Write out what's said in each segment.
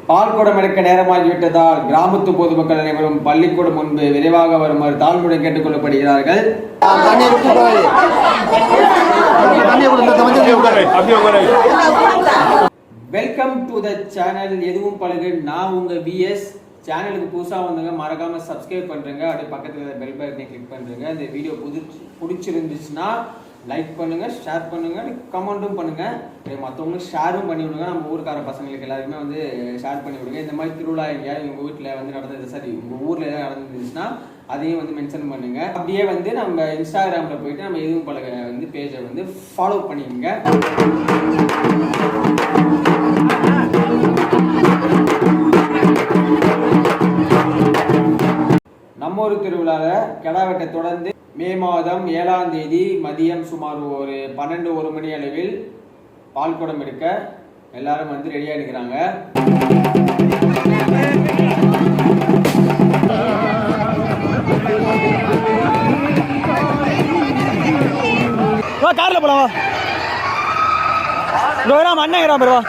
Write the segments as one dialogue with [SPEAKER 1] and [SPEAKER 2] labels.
[SPEAKER 1] பால்குடம் எடுக்க நேரமாகிவிட்டதால் கிராமத்து பொதுமக்கள் அனைவரும் பள்ளிக்கூடம் முன்பு விரைவாக வருமாறு தாழ்மையுடன் கேட்டுக் கொள்ளப்படுகிறார்கள். வெல்கம் டு த சேனல் எதுவும் பழகு. நான் உங்க விஎஸ். சேனலுக்கு புதுசாக வந்தவங்க மறக்காம சப்ஸ்கிரைப் பண்றேங்க. அப்படியே பக்கத்தில் பெல் பட்டனை கிளிக் பண்றேங்க. இந்த வீடியோ பிடிச்சிருந்துச்சுன்னா லைக் பண்ணுங்க, ஷேர் பண்ணுங்க, கமெண்ட்டும் பண்ணுங்க. மற்றவங்களுக்கு ஷேரும் பண்ணி விடுங்க. நம்ம ஊருக்கார பசங்களுக்கு எல்லாருமே வந்து ஷேர் பண்ணி விடுங்க. இந்த மாதிரி திருவிழா எங்கேயாவது உங்க வீட்டில் வந்து நடந்தது, சரி உங்க ஊர்ல ஏதாவது நடந்துச்சுன்னா அதையும் வந்து மென்ஷன் பண்ணுங்க. அப்படியே வந்து நம்ம இன்ஸ்டாகிராம்ல போயிட்டு நம்ம எதுவும் பழக வந்து பேஜை வந்து ஃபாலோ பண்ணிக்கோங்க. நம்ம ஊர் திருவிழாவில் கிடா வெட்ட தொடர்ந்து மே மாதம் 7ஆம் தேதி மதியம் சுமார் ஒரு 12-1 மணி அளவில் பால்குடம் எடுக்க எல்லாரும் வந்து ரெடியாக இருக்கிறாங்க. கார்ல போலாம். அண்ணன் பெருவா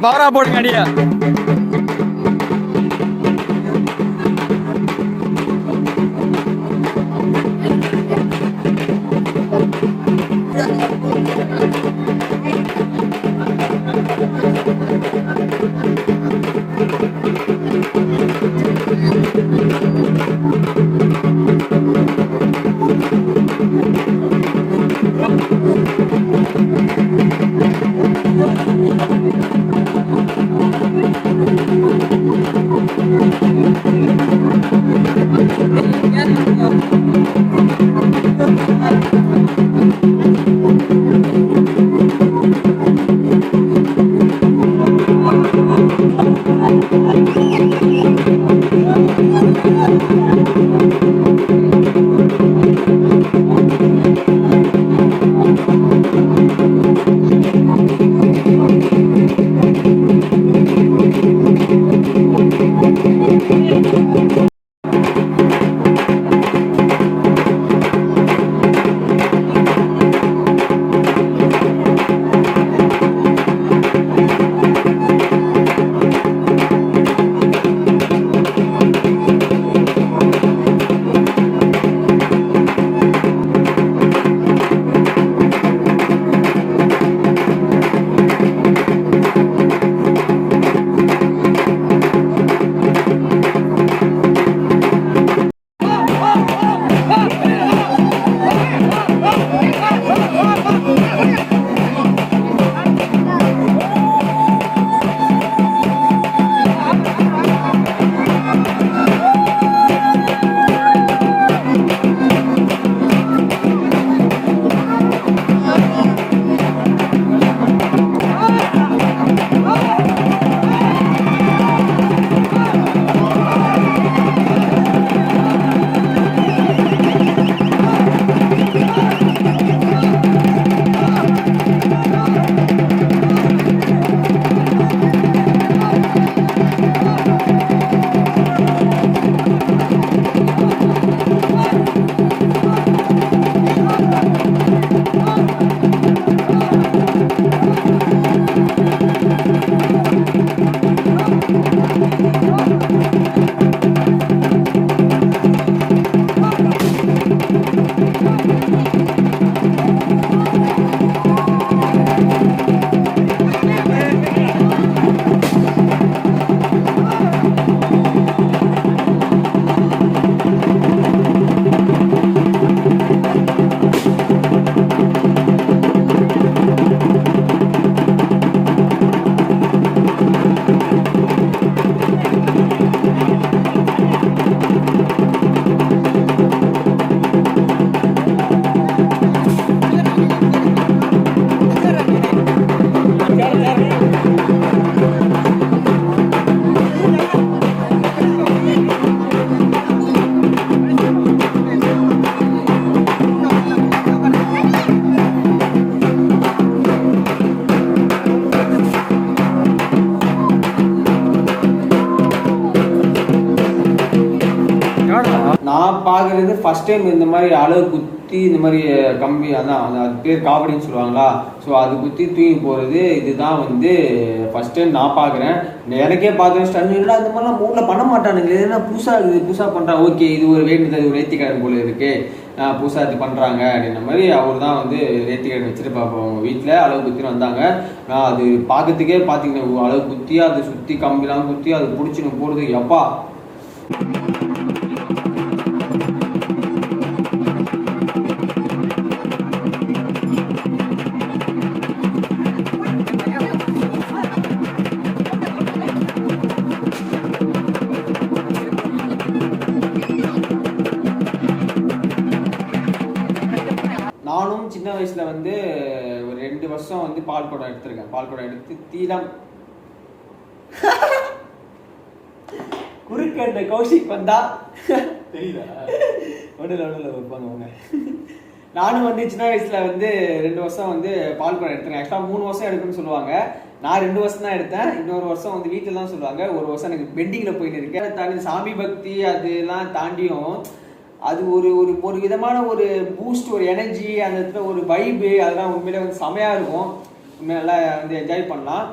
[SPEAKER 1] பவரா போடுங்க அடியா. பார்க்குறது ஃபர்ஸ்ட் டைம் இந்த மாதிரி அளவு குத்தி இந்த மாதிரி கம்பி அதான் அது பேர் காவடின்னு சொல்லுவாங்களா. ஸோ அது குத்தி தூங்கி போகிறது இதுதான் வந்து ஃபர்ஸ்ட் டைம் நான் பார்க்குறேன். எனக்கே பார்த்தேன் ஸ்டன் இல்லை அந்த மாதிரிலாம் ஊரில் பண்ண மாட்டானுங்க. எதுனா புதுசாக பண்ணுறாங்க. ஓகே இது ஒரு வேண்டுதல் ஒரு நேர்த்திக்கடன் போல இருக்குது, புதுசாக இது பண்ணுறாங்க அப்படின்ற மாதிரி அவர் தான் வந்து நேர்த்திக்கடன் வச்சுட்டு பார்ப்போம். அவங்க வீட்டில் அளவு குத்தின்னு வந்தாங்க. நான் அது பார்க்கறதுக்கே பார்த்தீங்கன்னா அளவு குத்தி அதை சுற்றி கம்பிலாம் குத்தி அது பிடிச்சின்னு போடுறது எப்பா. நானும் சின்ன வயசுல வந்து ஒரு 2 வருஷம் வந்து பால் குடம் எடுத்திருக்கேன். பால் குடம் எடுத்து தீலம் குறுக்கண்ட கௌஷிக் வந்தா தெரியல ஒன்றுல வைப்பாங்க. நானும் வந்து சின்ன வயசுல வந்து 2 வருஷம் வந்து பால் குடம் எடுத்திருக்கேன். ஆக்சுவலாக 3 வருஷம் எடுக்குன்னு சொல்லுவாங்க. நான் 2 வருஷம் தான் எடுத்தேன். இன்னொரு வருஷம் வந்து வீட்டில் தான் சொல்லுவாங்க. ஒரு வருஷம் எனக்கு பெண்டிங்ல போயிட்டு இருக்கேன். தாண்டி சாமி பக்தி அதெல்லாம் தாண்டியும் அது ஒரு ஒரு ஒரு விதமான ஒரு பூஸ்ட், ஒரு எனர்ஜி, அந்த இடத்துல ஒரு வைபு, அதெல்லாம் உண்மையிலே வந்து செமையா இருக்கும். உண்மையில நல்லா வந்து என்ஜாய் பண்ணலாம்.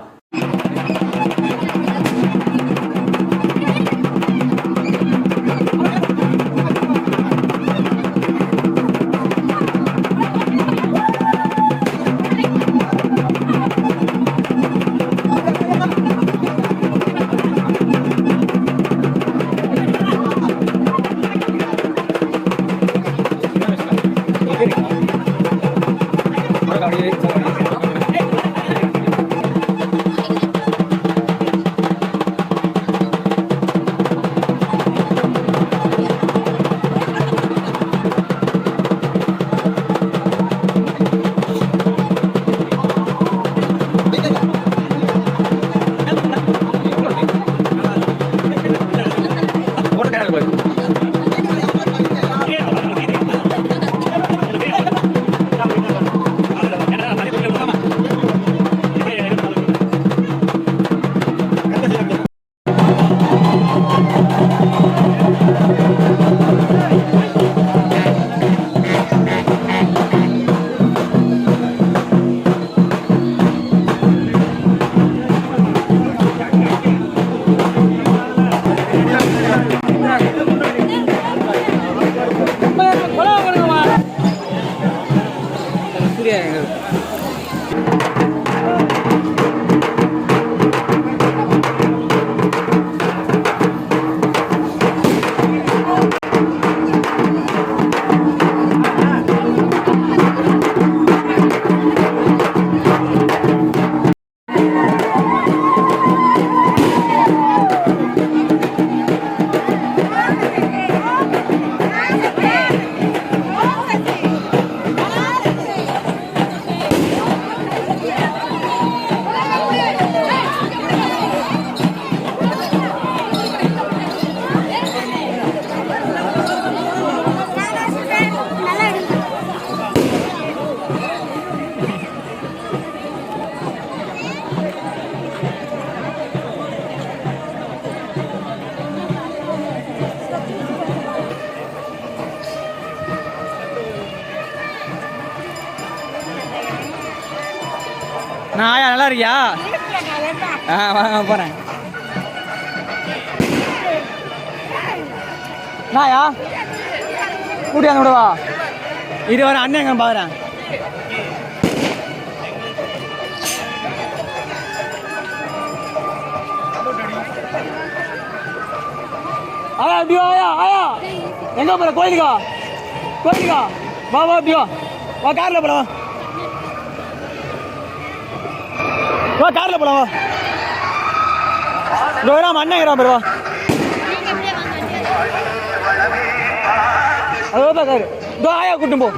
[SPEAKER 2] நான் ஆயா நல்லா இருக்கியா? வாங்க போறேன். நாயா கூட்டியாந்து விடுவா. இது வர அண்ணன் எங்க பாக்குறேன். ஆயா இப்படியோ ஆயா ஆயா எங்க போற? கோயிலுக்கா வா வா இப்படியோ வா. கார்ல போலாம் வா. கார்ல போலாம் வா. நம்ம அண்ணன் பேரு வா. அதோ காரு இதோ ஆயா கூட்டும் போ.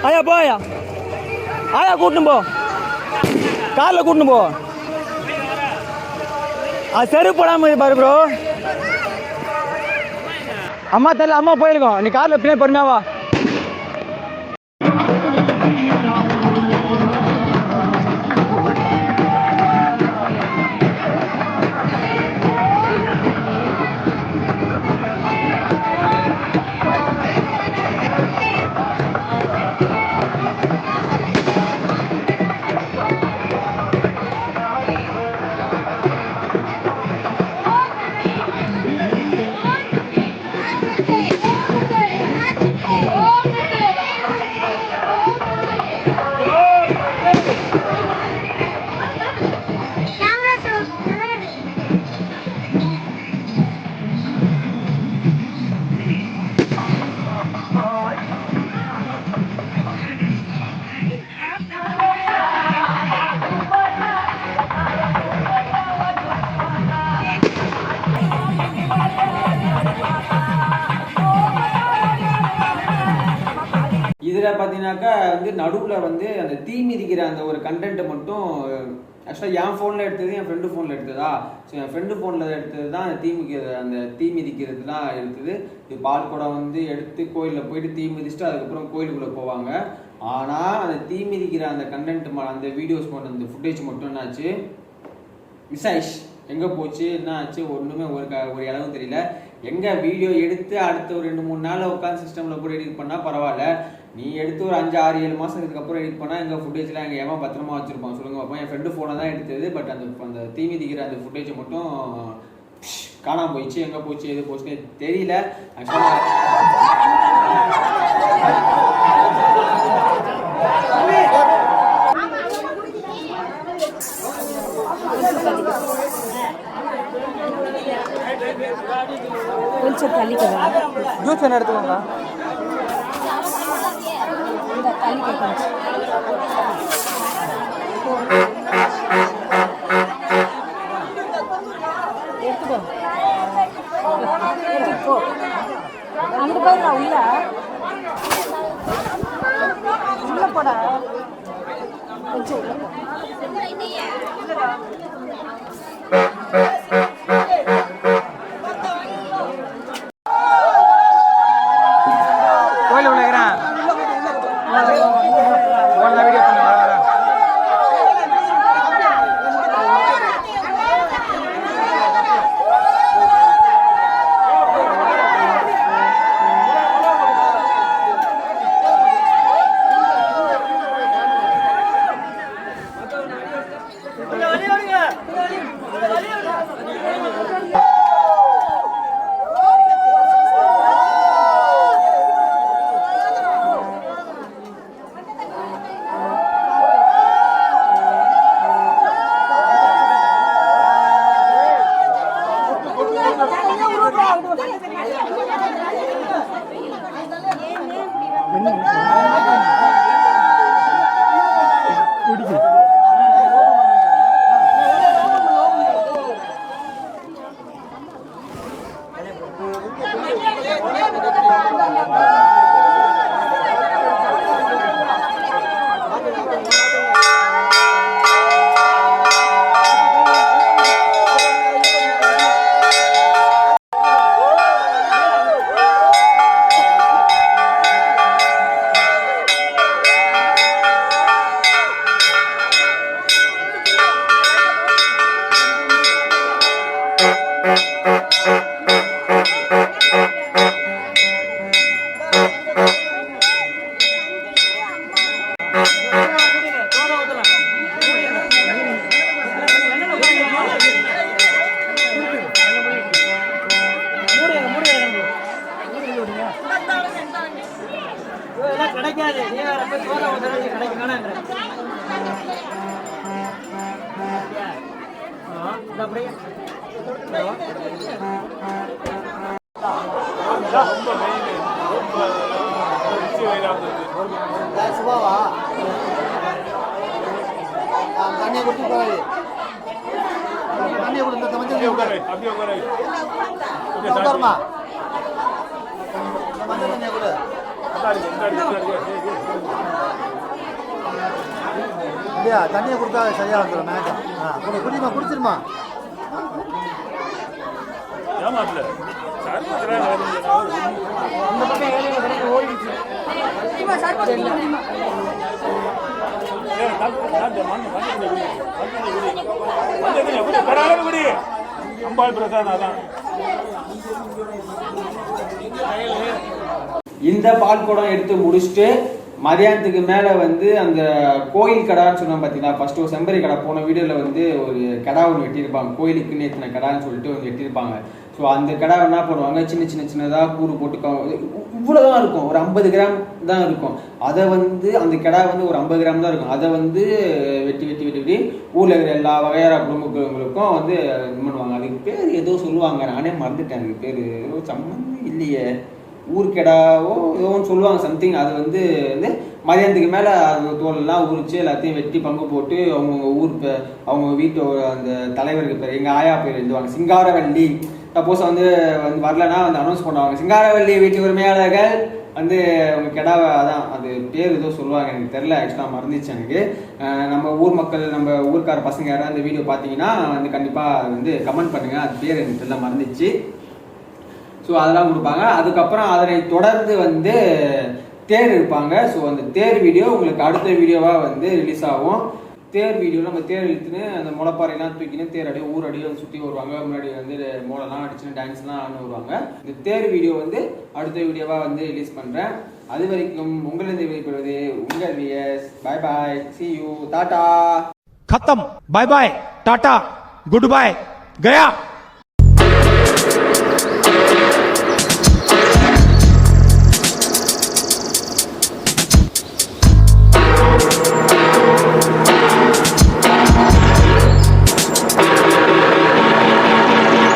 [SPEAKER 2] ஆயா போ. ஆயா கூட்டும் போ. கார்ல கூட்டும் போ. அது செருப்பு போடாம பாரு ப்ரோ. அம்மா தெரியல, அம்மா போயிருக்கோம். நீ கார்ல பின்னாடி பொறுமையா வா.
[SPEAKER 1] இதில் பார்த்தீங்கன்னாக்கா வந்து நடுவில் வந்து அந்த தீ மிதிக்கிற அந்த ஒரு கண்டென்ட்டை மட்டும் ஆக்சுவலாக என் ஃபோனில் எடுத்தது என் ஃப்ரெண்டு ஃபோனில் எடுத்ததா. ஸோ என் ஃப்ரெண்டு ஃபோனில் எடுத்தது தான் அந்த தீ மிதிக்கிறது தான் எடுத்தது. இது பால் குடம் வந்து எடுத்து கோயிலில் போயிட்டு தீ மிதிச்சுட்டு அதுக்கப்புறம் கோயிலுக்குள்ளே போவாங்க. ஆனால் அந்த தீ மிதிக்கிற அந்த கண்டென்ட் அந்த வீடியோஸ் மட்டும் அந்த ஃபுட்டேஜ் மட்டும் என்னாச்சு மிஸ் ஆயிடுச்சு. எங்கே போச்சு என்ன ஆச்சு ஒன்றுமே ஒரு இளவும் தெரியல. எங்கே வீடியோ எடுத்து அடுத்த ஒரு 2-3 நாள் உட்காந்து சிஸ்டமில் கூட எடிட் பண்ணால் பரவாயில்ல. நீ எடுத்து ஒரு 5-6-7 மாதத்துக்கு அப்புறம் எடிட் பண்ணால் எங்கள் ஃபுட்டேஜ்லாம் எங்கள் ஏமா பத்திரமா வச்சுருப்பான் சொல்லுங்க பார்ப்போம். என் ஃப்ரெண்டு ஃபோனை தான் எடுத்தது. பட் அந்த தீ மிதிக்கிற அந்த ஃபுட்டேஜை மட்டும் காணாமல் போயிடுச்சு. எங்கே போச்சு எது போச்சுன்னே தெரியல.
[SPEAKER 3] கொஞ்சம் தள்ளிக்கவா
[SPEAKER 2] ஜூஸ் என்ன எடுத்துக்கோங்க
[SPEAKER 3] இந்த தள்ளிக்க கொஞ்சம் எடுத்துக்கோ எடுத்துக்கோ அங்கே போயிடா உள்ள போடா கொஞ்சம் உள்ள போ.
[SPEAKER 2] கோயில் விளையாடுறேன் வீடியோ பண்ணுறேன். கிடைக்காது நீ வேற போய் சோதா வந்து கிடைக்கணும் அப்படியே சுபாவா தண்ணியை கொடுத்து போகாது தண்ணியை கொடுத்த மஞ்சள் உட்காருமா மஞ்சள் தண்ணியை கொடு இல்லையா தண்ணியை கொடுத்தா சரியா வந்துடும் மேடம் குடிமா குடிச்சிருமா இந்த பக்கம் ஓடிடுச்சு
[SPEAKER 1] இந்த பால் குடம் எடுத்து முடிச்சுட்டு மதியானத்துக்கு மேலே வந்து அந்த கோயில் கடான்னு சொன்னோம் பார்த்தீங்கன்னா ஃபர்ஸ்ட் ஒரு செம்பரி கடை போன வீடியோவில் வந்து ஒரு கடா ஒன்று வெட்டியிருப்பாங்க கோயிலுக்கு நேற்றின கடான்னு சொல்லிட்டு ஒன்று வெட்டியிருப்பாங்க. ஸோ அந்த கடை என்ன பண்ணுவாங்க சின்னதாக கூறு போட்டு இவ்வளோதான் இருக்கும் ஒரு 50 கிராம் தான் இருக்கும். அதை வந்து அந்த கடை வந்து ஒரு 50 கிராம் தான் இருக்கும். அதை வந்து வெட்டி ஊரில் இருக்கிற எல்லா வகையான குடும்பங்களுக்கும் வந்து இது பண்ணுவாங்க. அதுக்கு பேர் ஏதோ சொல்லுவாங்க நானே மறந்துட்டேன். அதுக்கு பேர் ஏதோ சம்மந்தம் இல்லையே ஊர்க்கெடாவோ ஏதோ ஒன்று சொல்லுவாங்க சம்திங். அது வந்து மதியானத்துக்கு மேலே அந்த தோலெல்லாம் உரிச்சு எல்லாத்தையும் வெட்டி பங்கு போட்டு அவங்கவுங்க ஊர் அவங்க வீட்டு அந்த தலைவருக்கு பேர் எங்கள் ஆயா பேர் எழுதுவாங்க சிங்காரவள்ளி. சப்போஸ் வந்து வரலன்னா வந்து அனௌன்ஸ் பண்ணுவாங்க சிங்காரவள்ளி வீட்டு உரிமையாளர்கள் வந்து அவங்க கெடாவை அதான் அது பேர் ஏதோ சொல்லுவாங்க, எனக்கு தெரியல, ஆக்சுவலாக மறந்துச்சு எனக்கு. நம்ம ஊர் மக்கள், நம்ம ஊர்க்கார பசங்க யாராவது அந்த வீடியோ பார்த்தீங்கன்னா வந்து கண்டிப்பாக வந்து கமெண்ட் பண்ணுங்கள். அது பேர் எனக்கு தெரியல, மறந்துச்சு. ஸோ அதெல்லாம் கொடுப்பாங்க. அதுக்கப்புறம் அதனை தொடர்ந்து வந்து தேர் இருப்பாங்க. ஸோ அந்த தேர் வீடியோ உங்களுக்கு அடுத்த வீடியோவாக வந்து ரிலீஸ் ஆகும். தேர் வீடியோவில் நம்ம தேர் இழுத்துன்னு அந்த முளைப்பாறையெல்லாம் தூக்கின்னு தேர் அடியே ஊர் அடியே வந்து சுற்றி வருவாங்க. முன்னாடி வந்து மோளெல்லாம் அடிச்சுன்னு டான்ஸ்லாம் ஆடினு வருவாங்க. இந்த தேர் வீடியோ வந்து அடுத்த வீடியோவாக வந்து ரிலீஸ் பண்ணுறேன். அது வரைக்கும் உங்களிருந்து வெளிப்படுவது உங்கள் விஎஸ். Bye bye, see you, tata.
[SPEAKER 4] खत्म, bye bye, tata, goodbye, गया.